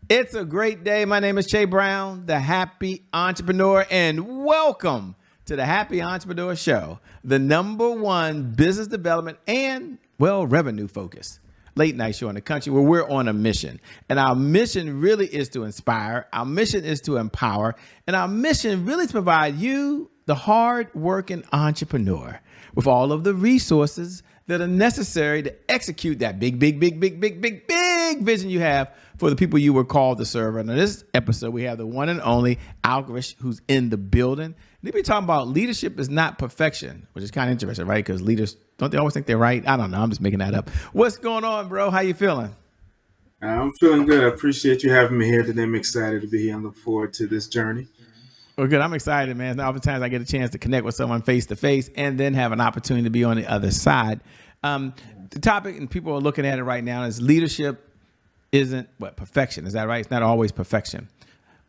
It's a great day. My name is Che Brown, the Happy Entrepreneur, and welcome to the Happy Entrepreneur Show, the number one business development and, well, revenue focused late night show in the country where we're on a mission. And our mission really is to inspire, our mission is to empower, and our mission really is to provide you, the hard working entrepreneur, with all of the resources that are necessary to execute that big vision you have for the people you were called to serve. And in this episode, we have the one and only Algrish, who's in the building. And they've been talking about leadership is not perfection, which is kind of interesting, right? Because leaders, don't they always think they're right? I don't know. I'm just making that up. What's going on, bro? How you feeling? I'm feeling good. I appreciate you having me here today. I'm excited to be here and look forward to this journey. Well, good. I'm excited, man. Oftentimes I get a chance to connect with someone face to face and then have an opportunity to be on the other side. The topic, and people are looking at it right now, is leadership isn't perfection. Is that right? It's not always perfection.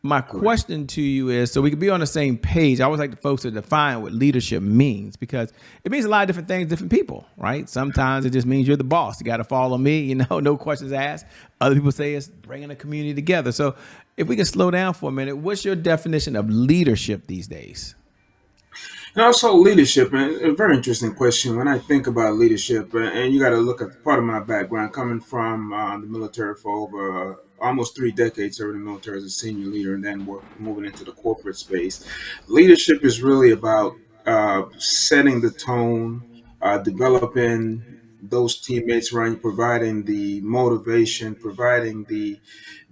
My question to you is, so we can be on the same page, I always like the folks to define what leadership means, because it means a lot of different things, different people, right? Sometimes it just means you're the boss. You got to follow me, no questions asked. Other people say it's bringing a community together. So if we can slow down for a minute, what's your definition of leadership these days? And also leadership, and a very interesting question. When I think about leadership, and you got to look at part of my background, coming from the military for over almost 3 decades, serving in the military as a senior leader, and then moving into the corporate space. Leadership is really about setting the tone, developing those teammates around you, providing the motivation, providing the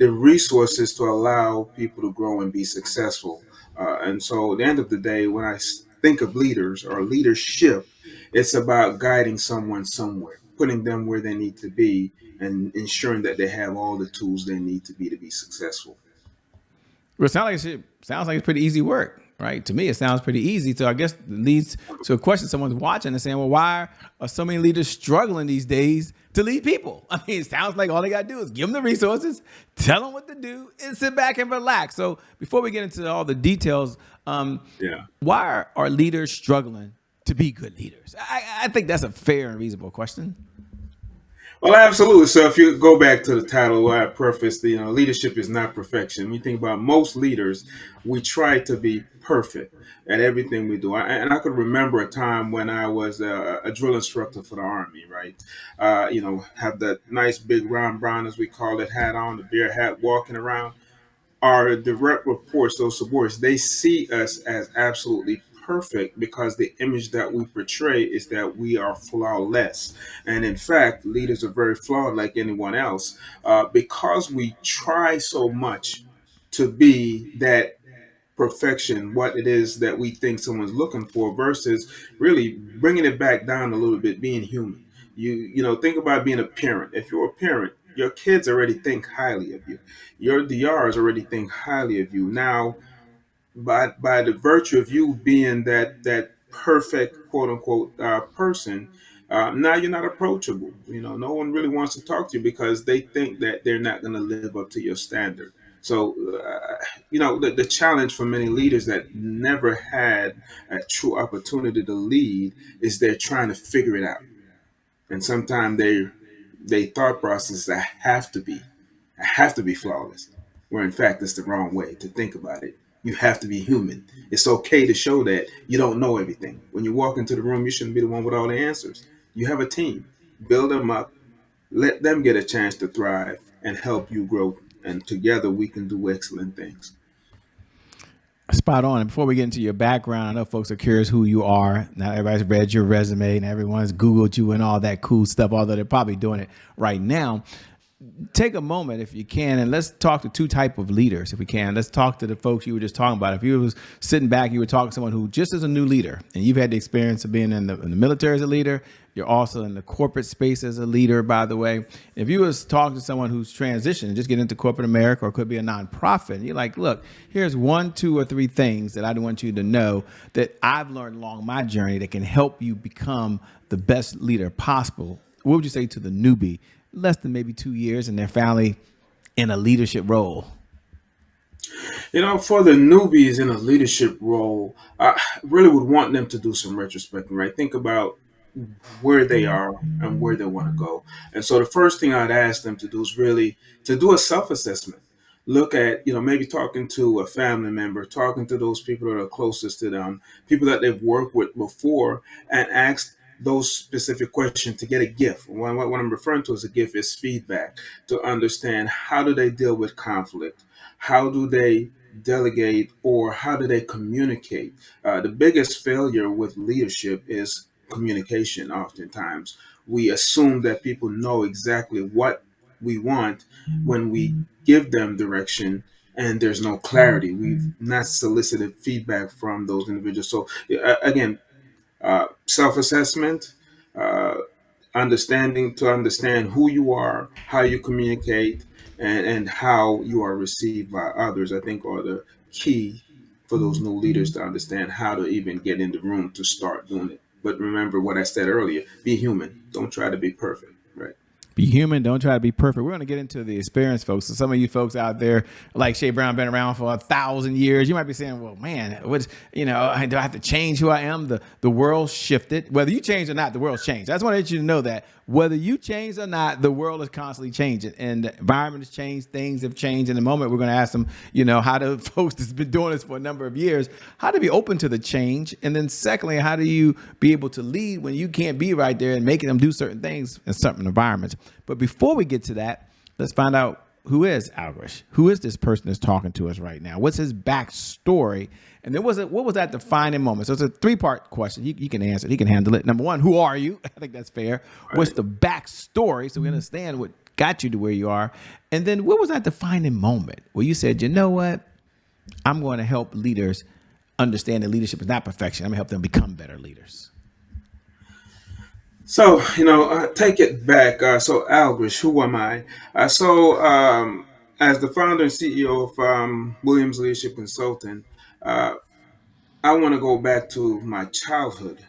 resources to allow people to grow and be successful. And so, at the end of the day, when I think of leaders or leadership, it's about guiding someone somewhere, putting them where they need to be, and ensuring that they have all the tools they need to be successful. Well, sounds like it's pretty easy work, right? To me, it sounds pretty easy. So I guess it leads to a question someone's watching and saying, well, why are so many leaders struggling these days to lead people? I mean, it sounds like all they got to do is give them the resources, tell them what to do, and sit back and relax. So before we get into all the details, Yeah. why are leaders struggling to be good leaders? I think that's a fair and reasonable question. Well, absolutely. So if you go back to the title where I prefaced, leadership is not perfection. When you think about most leaders, we try to be perfect at everything we do. And I could remember a time when I was a drill instructor for the Army, right? Have that nice big round brown, as we call it, hat on, the beer hat, walking around. Our direct reports, those subordinates, they see us as absolutely perfect because the image that we portray is that we are flawless. And in fact, leaders are very flawed like anyone else because we try so much to be that perfection, what it is that we think someone's looking for, versus really bringing it back down a little bit, being human. Think about being a parent. If you're a parent, your kids already think highly of you. Your DRs already think highly of you. Now, by the virtue of you being that perfect quote unquote person, now you're not approachable. No one really wants to talk to you because they think that they're not going to live up to your standard. So, the challenge for many leaders that never had a true opportunity to lead is they're trying to figure it out, and sometimes they thought process I have to be flawless, where in fact it's the wrong way to think about it. You have to be human. It's okay to show that you don't know everything. When you walk into the room, you shouldn't be the one with all the answers. You have a team. Build them up. Let them get a chance to thrive and help you grow. And together we can do excellent things. Spot on. And before we get into your background, I know folks are curious who you are. Now everybody's read your resume and everyone's Googled you and all that cool stuff, although they're probably doing it right now. Take a moment if you can, and let's talk to two type of leaders if we can. Let's talk to the folks you were just talking about. If you was sitting back, you were talking to someone who just is a new leader, and you've had the experience of being in the military as a leader. You're also in the corporate space as a leader, by the way. If you was talking to someone who's transitioned and just get into corporate America, or could be a nonprofit, and you're like, look, here's 1, 2, or 3 things that I want you to know that I've learned along my journey that can help you become the best leader possible. What would you say to the newbie, less than maybe 2 years, and they're finally in a leadership role? For the newbies in a leadership role, I really would want them to do some retrospecting, right? Think about where they are and where they want to go. And so the first thing I'd ask them to do is really to do a self assessment. look at, maybe talking to a family member, talking to those people that are closest to them, people that they've worked with before, and ask those specific questions to get a gift. What I'm referring to as a gift is feedback, to understand how do they deal with conflict, how do they delegate, or how do they communicate. The biggest failure with leadership is communication. Oftentimes we assume that people know exactly what we want when we give them direction, and there's no clarity. We've not solicited feedback from those individuals. So again, self-assessment, uh, understand who you are, how you communicate, and how you are received by others, I think are the key for those new leaders to understand how to even get in the room to start doing it. But remember what I said earlier: be human. Don't try to be perfect. Right. Be human. Don't try to be perfect. We're going to get into the experience, folks. So some of you folks out there, like Shay Brown, been around for 1,000 years. You might be saying, "Well, man, what's do I have to change who I am?" The world shifted. Whether you change or not, the world's changed. I just want to let you know that whether you change or not, the world is constantly changing, and the environment has changed. Things have changed. In a moment, we're going to ask them, how do folks that's been doing this for a number of years, how to be open to the change, and then secondly, how do you be able to lead when you can't be right there and making them do certain things in certain environments. But before we get to that, let's find out who is Algrish. Who is this person that's talking to us right now? What's his backstory? And then what was that defining moment? So it's a three-part question. He can answer it. He can handle it. Number one, who are you? I think that's fair. Right. What's the backstory so we understand what got you to where you are? And then what was that defining moment where you said, you know what? I'm going to help leaders understand that leadership is not perfection. I'm going to help them become better leaders. So, take it back. So, Algrish, who am I? As the founder and CEO of Williams Leadership Consulting, uh, I want to go back to my childhood,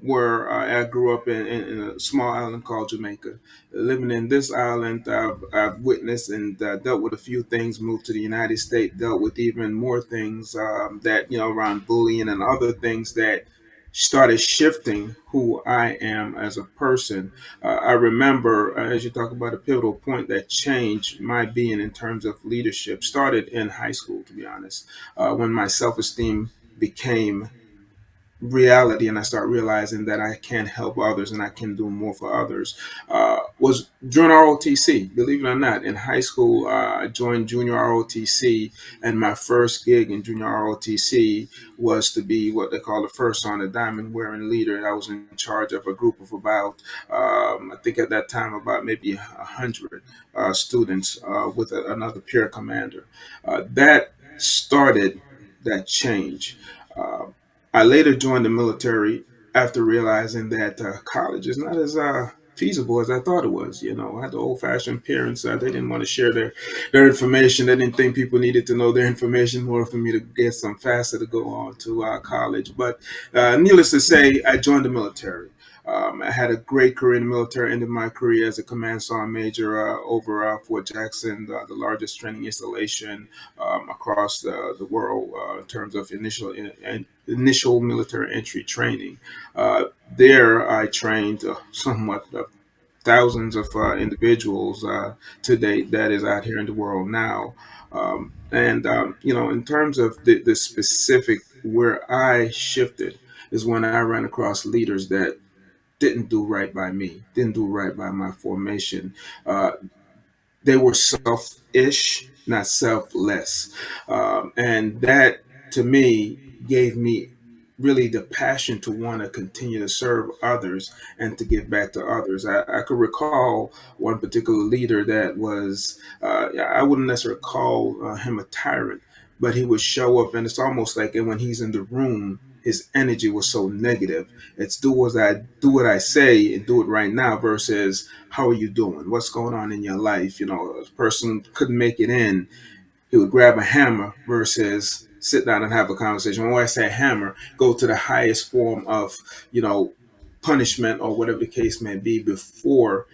where I grew up in a small island called Jamaica. Living in this island, I've witnessed and dealt with a few things. Moved to the United States, dealt with even more things that around bullying and other things that started shifting who I am as a person. I remember, as you talk about a pivotal point that changed my being in terms of leadership, started in high school, to be honest, when my self esteem became reality and I start realizing that I can help others and I can do more for others, was during ROTC. Believe it or not, in high school, I joined junior ROTC, and my first gig in junior ROTC was to be what they call the first on the diamond wearing leader. I was in charge of a group of about, I think at that time, about maybe 100 students with another peer commander. That started that change. Uh, I later joined the military after realizing that college is not as feasible as I thought it was. I had the old-fashioned parents; they didn't want to share their information. They didn't think people needed to know their information more for me to get some faster to go on to college. But needless to say, I joined the military. I had a great career in the military. Ended my career as a command sergeant major over Fort Jackson, the largest training installation across the world in terms of initial military entry training. There, I trained somewhat thousands of individuals to date that is out here in the world now. In terms of the specific where I shifted is when I ran across leaders that didn't do right by me, didn't do right by my formation. Uh, they were selfish, not selfless. And that to me gave me really the passion to want to continue to serve others and to give back to others. I could recall one particular leader that was, I wouldn't necessarily call him a tyrant, but he would show up, and it's almost like when he's in the room, his energy was so negative. It's do what I say and do it right now versus how are you doing? What's going on in your life? A person couldn't make it in, he would grab a hammer versus sit down and have a conversation. When I say hammer, go to the highest form of, you know, punishment or whatever the case may be before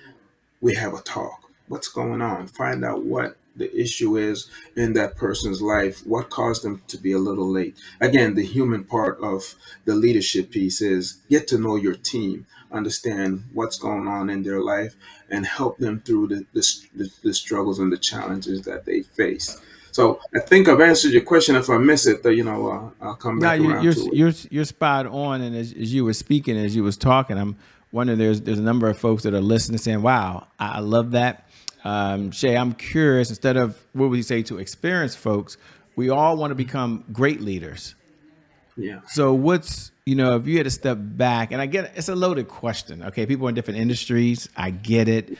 we have a talk. What's going on? Find out what the issue is in that person's life, what caused them to be a little late. Again, the human part of the leadership piece is get to know your team. understand what's going on in their life and help them through the struggles and the challenges that they face. So I think I've answered your question. If I miss it, I'll come No, back around to it. you're spot on. And as you were speaking, as you was talking, I'm wondering there's a number of folks that are listening, saying, "Wow, I love that." Shay, I'm curious. Instead of what would you say to experienced folks, we all want to become great leaders. Yeah. So what's if you had to step back, and I get it, it's a loaded question. Okay, people in different industries, I get it,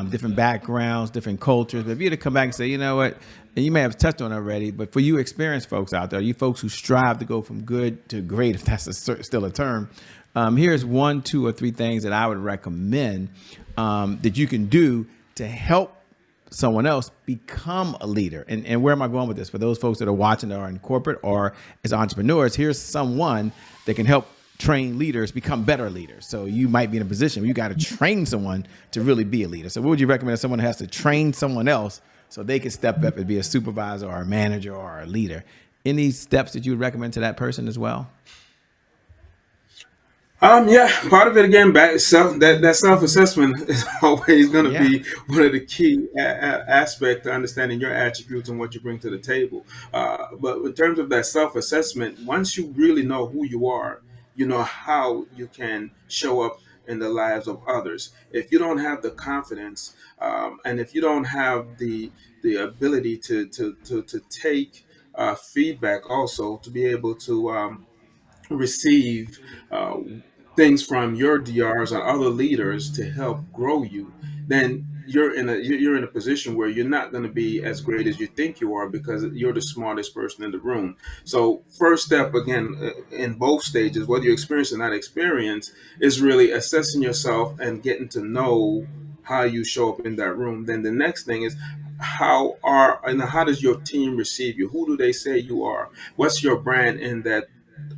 different backgrounds, different cultures. But if you had to come back and say, you know what, and you may have touched on it already, but for you experienced folks out there, you folks who strive to go from good to great, if that's still a term, here's one, two, or three things that I would recommend that you can do to help someone else become a leader. And where am I going with this? For those folks that are watching that are in corporate or as entrepreneurs, here's someone that can help train leaders become better leaders. So you might be in a position where you got to train someone to really be a leader. So what would you recommend if someone has to train someone else so they can step up and be a supervisor or a manager or a leader? Any steps that you would recommend to that person as well? Yeah, part of it again, back self that self assessment is always going to Yeah. be one of the key aspect to understanding your attributes and what you bring to the table. But in terms of that self assessment, once you really know who you are, you know how you can show up in the lives of others. If you don't have the confidence, and if you don't have the ability to take feedback, also to be able to receive uh, things from your DRs or other leaders to help grow you, then you're in a position where you're not going to be as great as you think you are because you're the smartest person in the room. So first step again in both stages, whether you experience or not experience, is really assessing yourself and getting to know how you show up in that room. Then the next thing is how does your team receive you? Who do they say you are? What's your brand in that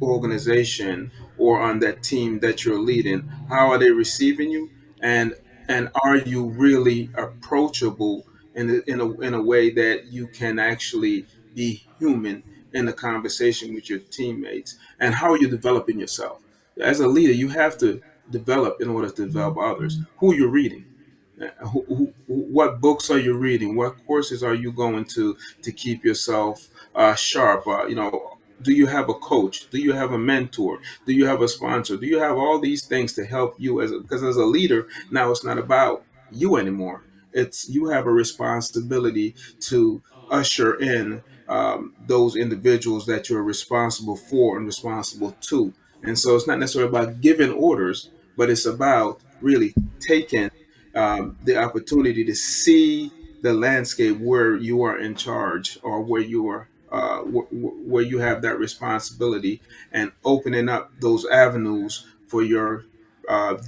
organization or on that team that you're leading? How are they receiving you? And are you really approachable in a way that you can actually be human in the conversation with your teammates? And how are you developing yourself? As a leader, you have to develop in order to develop others. Who you're reading, what books are you reading? What courses are you going to keep yourself sharp? Do you have a coach? Do you have a mentor? Do you have a sponsor? Do you have all these things to help you because as a leader, now it's not about you anymore. It's you have a responsibility to usher in those individuals that you're responsible for and responsible to. And so it's not necessarily about giving orders, but it's about really taking the opportunity to see the landscape where you are in charge or where you are where you have that responsibility and opening up those avenues for your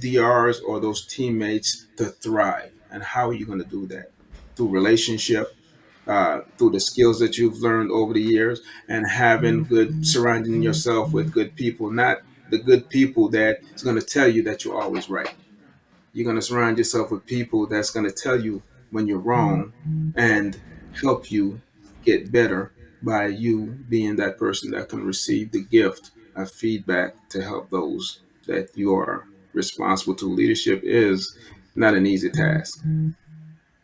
DRs or those teammates to thrive. And how are you going to do that? Through relationship, through the skills that you've learned over the years, and having good, surrounding yourself with good people, not the good people that is going to tell you that you're always right. You're going to surround yourself with people that's going to tell you when you're wrong and help you get better by you being that person that can receive the gift of feedback to help those that you are responsible to. Leadership is not an easy task.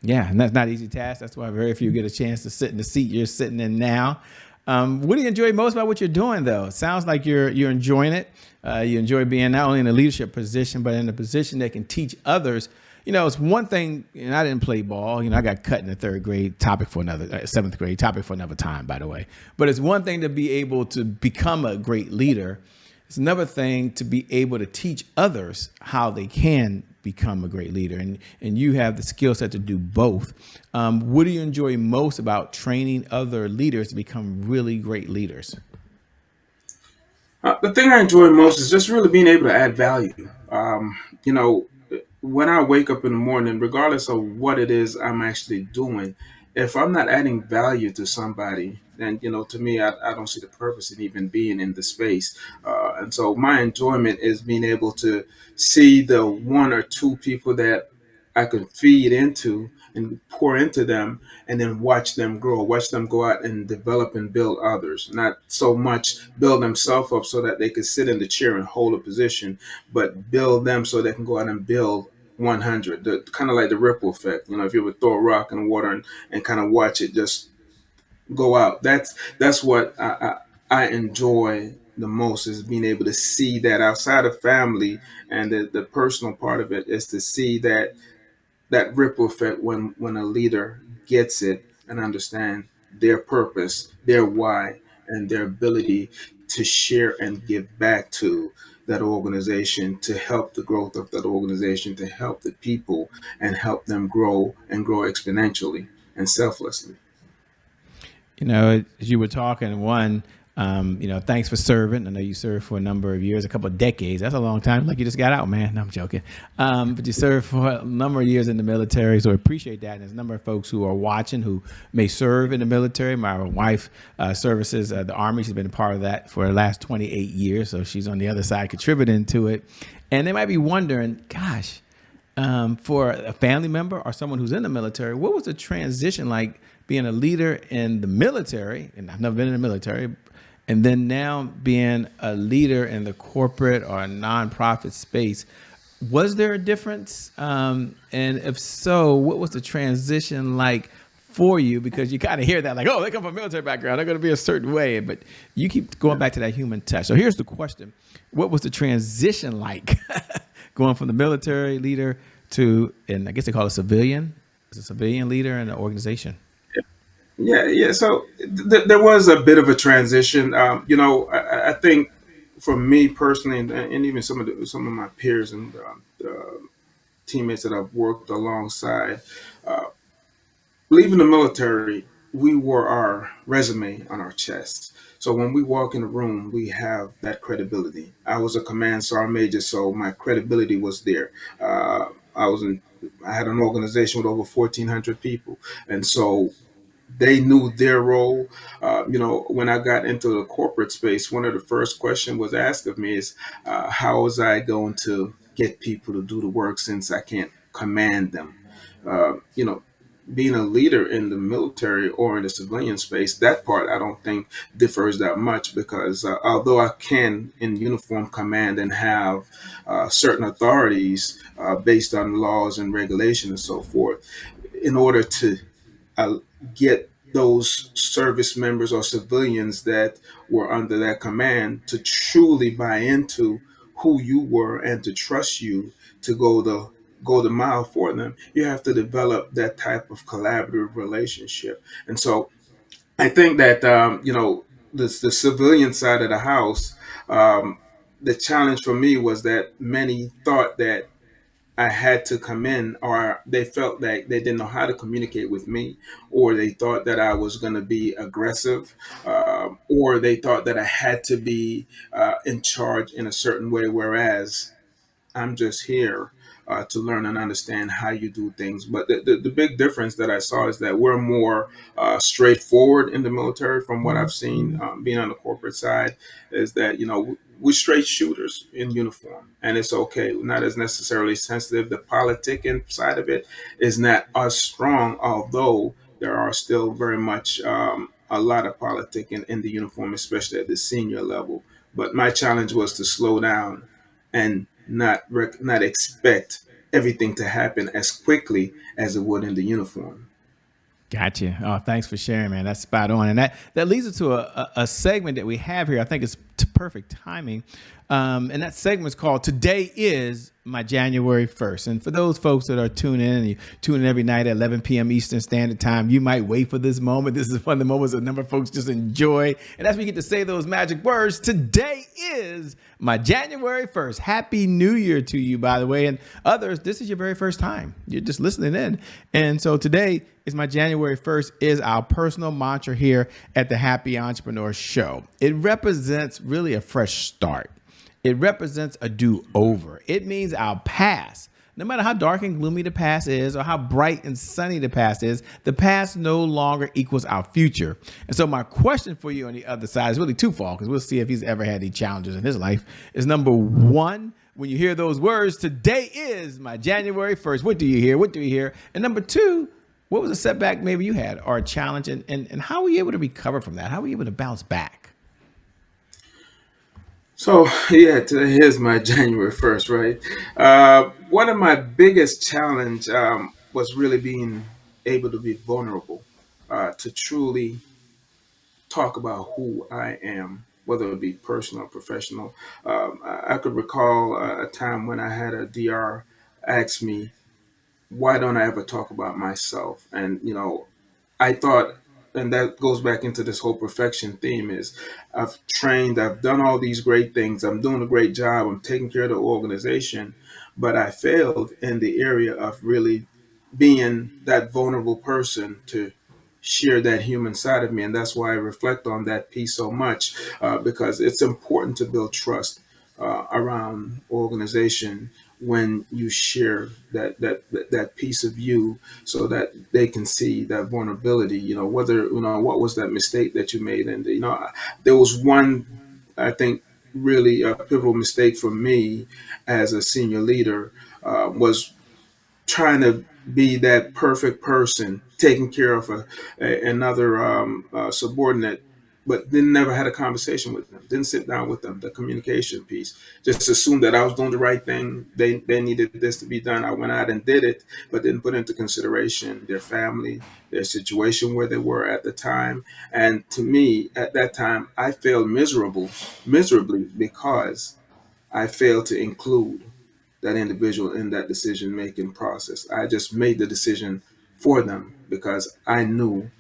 Yeah, and that's not an easy task. That's why very few get a chance to sit in the seat you're sitting in now. What do you enjoy most about what you're doing, though? It sounds like you're enjoying it. You enjoy being not only in a leadership position, but in a position that can teach others. It's one thing, and I didn't play ball. I got cut in the third grade. Topic for another, seventh grade topic for another time, by the way. But it's one thing to be able to become a great leader. It's another thing to be able to teach others how they can become a great leader. And you have the skill set to do both. What do you enjoy most about training other leaders to become really great leaders? The thing I enjoy most is just really being able to add value. You know, when I wake up in the morning, regardless of what it is I'm actually doing, if I'm not adding value to somebody, then to me, I don't see the purpose in even being in the space. And so, my enjoyment is being able to see the one or two people that I could feed into and pour into them, and then watch them grow, watch them go out and develop and build others. Not so much build themselves up so that they could sit in the chair and hold a position, but build them so they can go out and build 100. Kind of like the ripple effect. If you ever throw a rock in the water and kind of watch it just go out. That's what I enjoy the most, is being able to see that outside of family, and the personal part of it is to see that ripple effect when a leader gets it and understand their purpose, their why, and their ability to share and give back to that organization, to help the growth of that organization, to help the people and help them grow and grow exponentially and selflessly. As you were talking, thanks for serving. I know you served for a number of years, a couple of decades. That's a long time. Like, you just got out, man. No, I'm joking. But you served for a number of years in the military, so I appreciate that. And there's a number of folks who are watching who may serve in the military. My wife services the Army. She's been a part of that for the last 28 years, so she's on the other side contributing to it. And they might be wondering, gosh, for a family member or someone who's in the military, what was the transition like being a leader in the military? And I've never been in the military. And then now being a leader in the corporate or nonprofit space. Was there a difference? And if so, what was the transition like for you? Because you kind of hear that like, oh, they come from a military background, they're going to be a certain way. But you keep going back to that human touch. So here's the question. What was the transition like going from the military leader to, and I guess they call it civilian, as a civilian leader in an organization? Yeah. So there was a bit of a transition. I think for me personally, and even some of my peers and teammates that I've worked alongside, uh, leaving the military, we wore our resume on our chest. So when we walk in a room, we have that credibility. I was a command sergeant major, so my credibility was there. I had an organization with over 1,400 people, and so they knew their role. When I got into the corporate space, one of the first questions was asked of me is, how was I going to get people to do the work since I can't command them? Uh, you know, Being a leader in the military or in the civilian space, that part I don't think differs that much, because although I can in uniform command and have certain authorities based on laws and regulation and so forth, in order to uh, get those service members or civilians that were under that command to truly buy into who you were and to trust you to go the mile for them, you have to develop that type of collaborative relationship. And so I think that the civilian side of the house, um, the challenge for me was that many thought that I had to come in, or they felt that they didn't know how to communicate with me, or they thought that I was going to be aggressive, or they thought that I had to be in charge in a certain way, whereas I'm just here to learn and understand how you do things. But the big difference that I saw is that we're more straightforward in the military from what I've seen being on the corporate side, is that, we're straight shooters in uniform, and it's okay. We're not as necessarily sensitive. The politicking side of it is not as strong, although there are still very much a lot of politicking in the uniform, especially at the senior level. But my challenge was to slow down and not expect everything to happen as quickly as it would in the uniform. Gotcha. Oh, thanks for sharing, man. That's spot on. And that leads us to a segment that we have here. I think it's perfect timing. And that segment is called Today is My January 1st. And for those folks that are tuning in, and you tune in every night at 11 p.m. Eastern Standard Time, you might wait for this moment. This is one of the moments a number of folks just enjoy. And as we get to say those magic words, today is my January 1st. Happy New Year to you, by the way. And others, this is your very first time. You're just listening in. And so today is my January 1st is our personal mantra here at the Happy Entrepreneur Show. It represents really a fresh start. It represents a do-over. It means our past. No matter how dark and gloomy the past is or how bright and sunny the past is, the past no longer equals our future. And so my question for you on the other side is really twofold, because we'll see if he's ever had any challenges in his life, is number one, when you hear those words, today is my January 1st. What do you hear? What do you hear? And number two, what was a setback maybe you had or a challenge? And how were you able to recover from that? How were you able to bounce back? So yeah, today is my January 1st, right? One of my biggest challenge was really being able to be vulnerable, to truly talk about who I am, whether it be personal or professional. I could recall a time when I had a DR ask me, "Why don't I ever talk about myself?" And I thought, and that goes back into this whole perfection theme, is I've trained, I've done all these great things, I'm doing a great job, I'm taking care of the organization, but I failed in the area of really being that vulnerable person to share that human side of me. And that's why I reflect on that piece so much, because it's important to build trust around organization when you share that piece of you, so that they can see that vulnerability. Whether what was that mistake that you made, and there was one, I think, really a pivotal mistake for me as a senior leader, was trying to be that perfect person, taking care of another subordinate, but then never had a conversation with them, didn't sit down with them, the communication piece. Just assumed that I was doing the right thing. They needed this to be done. I went out and did it, but didn't put into consideration their family, their situation where they were at the time. And to me, at that time, I failed miserably, because I failed to include that individual in that decision making process. I just made the decision for them because I knew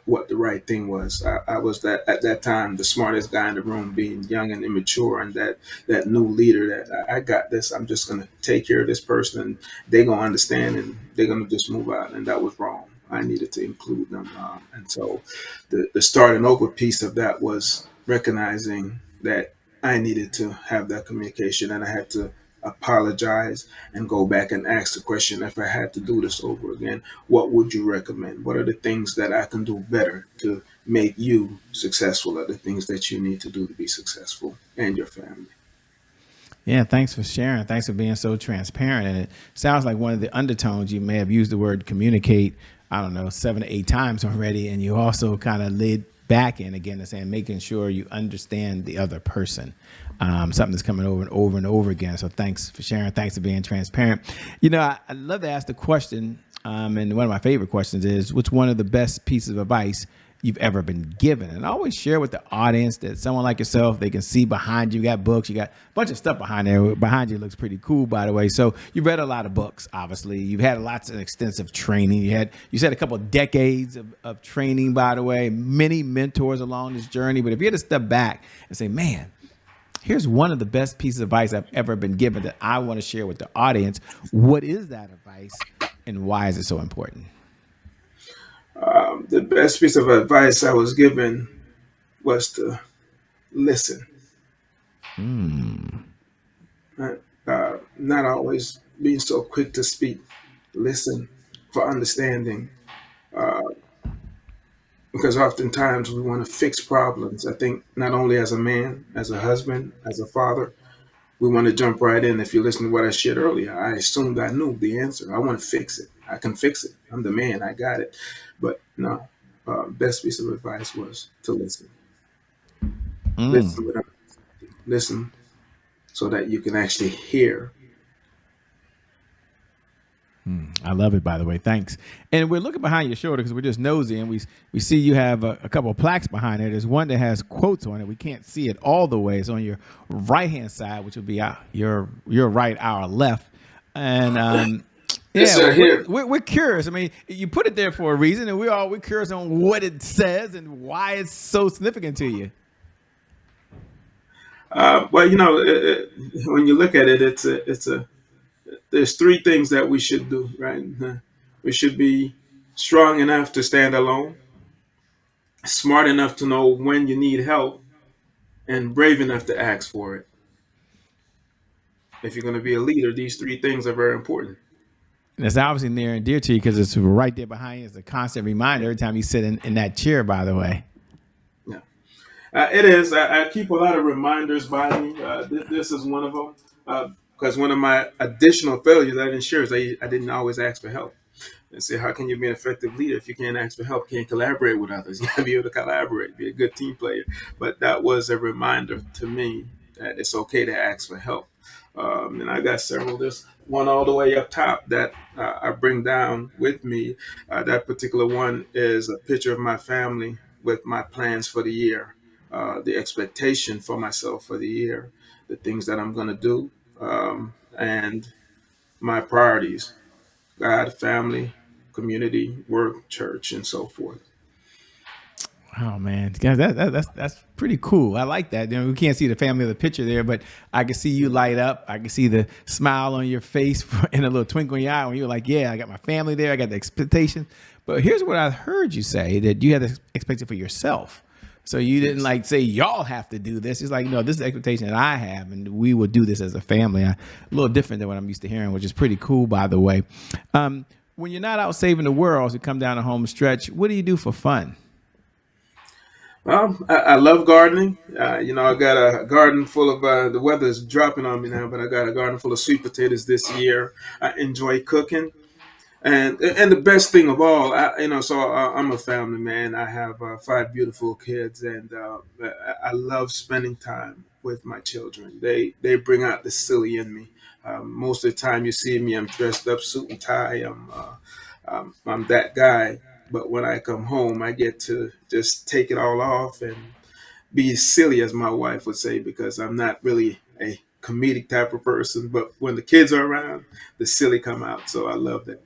what the right thing was. I was that at that time the smartest guy in the room, being young and immature, and that new leader that I got this. I'm just gonna take care of this person, and they're gonna understand, and they're gonna just move out. And that was wrong. I needed to include them, and so the starting over piece of that was recognizing that I needed to have that communication, and I had to apologize and go back and ask the question, if I had to do this over again, what would you recommend? What are the things that I can do better to make you successful, are the things that you need to do to be successful and your family? Yeah, thanks for sharing. Thanks for being so transparent. And it sounds like one of the undertones, you may have used the word communicate, I don't know, 7 to 8 times already. And you also kind of laid back in again and saying, making sure you understand the other person. Something that's coming over and over and over again. So thanks for sharing. Thanks for being transparent. I love to ask the question. And one of my favorite questions is, what's one of the best pieces of advice you've ever been given? And I always share with the audience that someone like yourself, they can see behind you, got books, you got a bunch of stuff behind there. Behind you looks pretty cool, by the way. So you've read a lot of books, obviously. You've had lots of extensive training. You said a couple of decades of training, by the way, many mentors along this journey. But if you had to step back and say, man, here's one of the best pieces of advice I've ever been given that I want to share with the audience, what is that advice and why is it so important? The best piece of advice I was given was to listen. Not always being so quick to speak. Listen for understanding, because oftentimes we want to fix problems. I think not only as a man, as a husband, as a father, we want to jump right in. If you listen to what I shared earlier, I assumed I knew the answer. I want to fix it. I can fix it. I'm the man. I got it. But no, best piece of advice was to listen. Listen, listen, so that you can actually hear. I love it, by the way. Thanks. And we're looking behind your shoulder because we're just nosy, and we see you have a couple of plaques behind there. There's one that has quotes on it. We can't see it all the way. It's on your right hand side, which would be your right, our left. And Yes, yeah, sir, here. we're curious. I mean, you put it there for a reason, and we're curious on what it says and why it's so significant to you. Well, when you look at it, there's three things that we should do, right? We should be strong enough to stand alone, smart enough to know when you need help, and brave enough to ask for it. If you're going to be a leader, these three things are very important. And it's obviously near and dear to you because it's right there behind you. It's a constant reminder every time you sit in that chair, by the way. Yeah, it is. I keep a lot of reminders by me. This is one of them. Because one of my additional failures at insurance, I didn't always ask for help. And say, how can you be an effective leader if you can't ask for help, can't collaborate with others? You got to be able to collaborate, be a good team player. But that was a reminder to me that it's okay to ask for help. And I got several. There's one all the way up top that I bring down with me. That particular one is a picture of my family with my plans for the year, the expectation for myself for the year, the things that I'm going to do, and my priorities: God, family, community, work, church, and so forth. Oh man, guys, that's pretty cool. I like that. You know, we can't see the family of the picture there, but I can see you light up. I can see the smile on your face and a little twinkle in your eye when you're like, "Yeah, I got my family there. I got the expectation." But here's what I heard you say: that you had the expectation for yourself. So you didn't like say y'all have to do this. It's like, no, this is the expectation that I have, and we will do this as a family. A little different than what I'm used to hearing, which is pretty cool, by the way. When you're not out saving the world, as you come down the home stretch, what do you do for fun? Well, I love gardening. I got a garden full of, the weather is dropping on me now, but I got a garden full of sweet potatoes this year. I enjoy cooking. And the best thing of all, I'm a family man. I have 5 beautiful kids, and I love spending time with my children. They bring out the silly in me. Most of the time, you see me, I'm dressed up, suit and tie. I'm that guy. But when I come home, I get to just take it all off and be silly, as my wife would say, because I'm not really a comedic type of person. But when the kids are around, the silly come out. So I love that.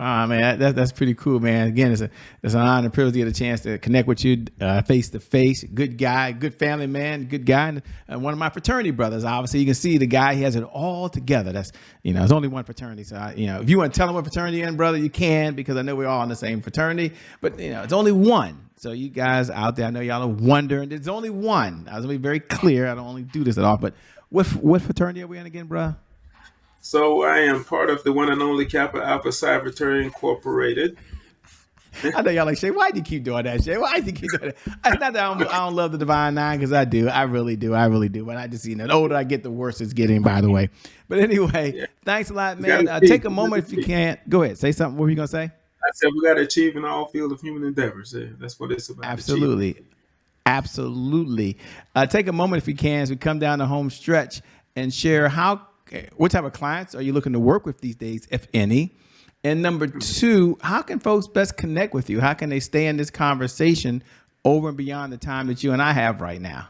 Man, that's pretty cool, man. Again, it's an honor and privilege to get a chance to connect with you face to face. Good guy, good family man, good guy, and one of my fraternity brothers. Obviously, you can see the guy, he has it all together. That's, there's only one fraternity, so if you want to tell him what fraternity you're in, brother, you can, because I know we're all in the same fraternity. But it's only one. So you guys out there, I know y'all are wondering. There's only one. I was gonna be very clear. I don't only do this at all. But what fraternity are we in again, bro? So I am part of the one and only Kappa Alpha Psi Fraternity Incorporated. I know y'all like, Shay, why do you keep doing that, Shay? Why do you keep doing that? It's not that I don't love the Divine Nine, because I do. I really do. But I just, the older I get, the worse it's getting, by the way. But anyway, yeah. Thanks a lot, man. Take a moment if you can. Go ahead. Say something. What were you going to say? I said we got to achieve in all fields of human endeavors. That's what it's about. Absolutely. Achieving. Absolutely. Take a moment if you can as we come down the home stretch and share what type of clients are you looking to work with these days, if any? And number two, how can folks best connect with you? How can they stay in this conversation over and beyond the time that you and I have right now?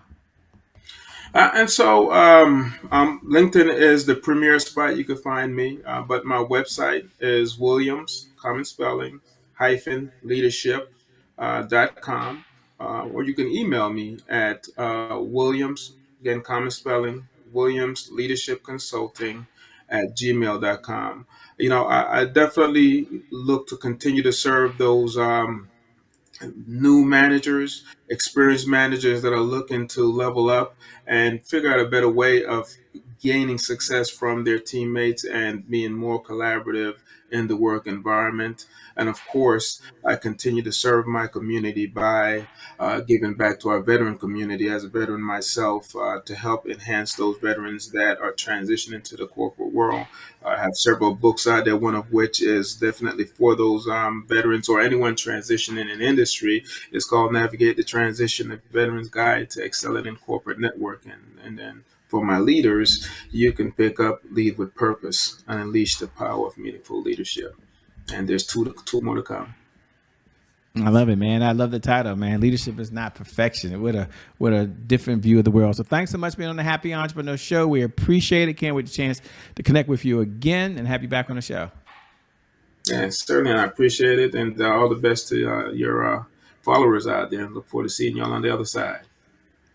LinkedIn is the premier spot you can find me. But my website is Williams, common spelling, -leadership.com. Or you can email me at Williams, again, common spelling, Williams Leadership Consulting at gmail.com. I definitely look to continue to serve those new managers, experienced managers that are looking to level up and figure out a better way of gaining success from their teammates and being more collaborative in the work environment. And of course, I continue to serve my community by giving back to our veteran community as a veteran myself, to help enhance those veterans that are transitioning to the corporate world. I have several books out there, one of which is definitely for those veterans or anyone transitioning in industry. It's called Navigate the Transition, a Veterans Guide to Excelling in Corporate Networking. And then for my leaders, you can pick up Lead with Purpose and Unleash the Power of Meaningful Leadership. And there's two more to come. I love it, man. I love the title, man. Leadership is not perfection. What a different view of the world. So thanks so much for being on the Happy Entrepreneur Show. We appreciate it. Can't wait the chance to connect with you again and have you back on the show. Yeah, certainly. I appreciate it. And all the best to your followers out there. Look forward to seeing y'all on the other side.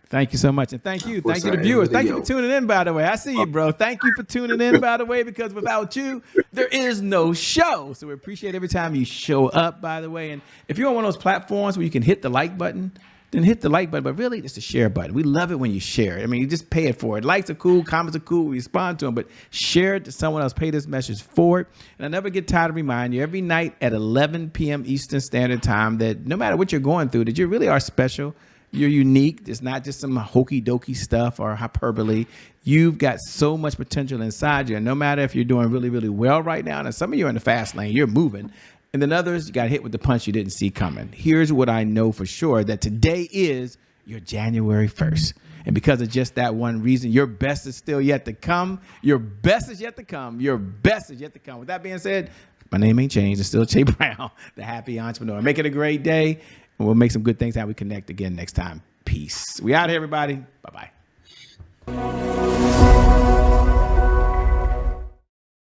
Thank you so much. And thank you. Thank you to viewers. Thank you for tuning in, by the way. I see you, bro. Thank you for tuning in, by the way, because without you, there is no show. So we appreciate every time you show up, by the way. And if you're on one of those platforms where you can hit the like button, then hit the like button. But really, it's the share button. We love it when you share it. I mean, you just pay it for it. Likes are cool. Comments are cool. We respond to them. But share it to someone else. Pay this message forward. And I never get tired of reminding you every night at 11 p.m. Eastern Standard Time that no matter what you're going through, that you really are special. You're unique. It's not just some hokey dokey stuff or hyperbole. You've got so much potential inside you. And no matter if you're doing really, really well right now, and some of you are in the fast lane, you're moving. And then others, you got hit with the punch you didn't see coming. Here's what I know for sure, that today is your January 1st. And because of just that one reason, your best is still yet to come. Your best is yet to come. Your best is yet to come. With that being said, my name ain't changed. It's still Che Brown, the happy entrepreneur. Make it a great day, and we'll make some good things how we connect again next time. Peace. We out here, everybody. Bye-bye.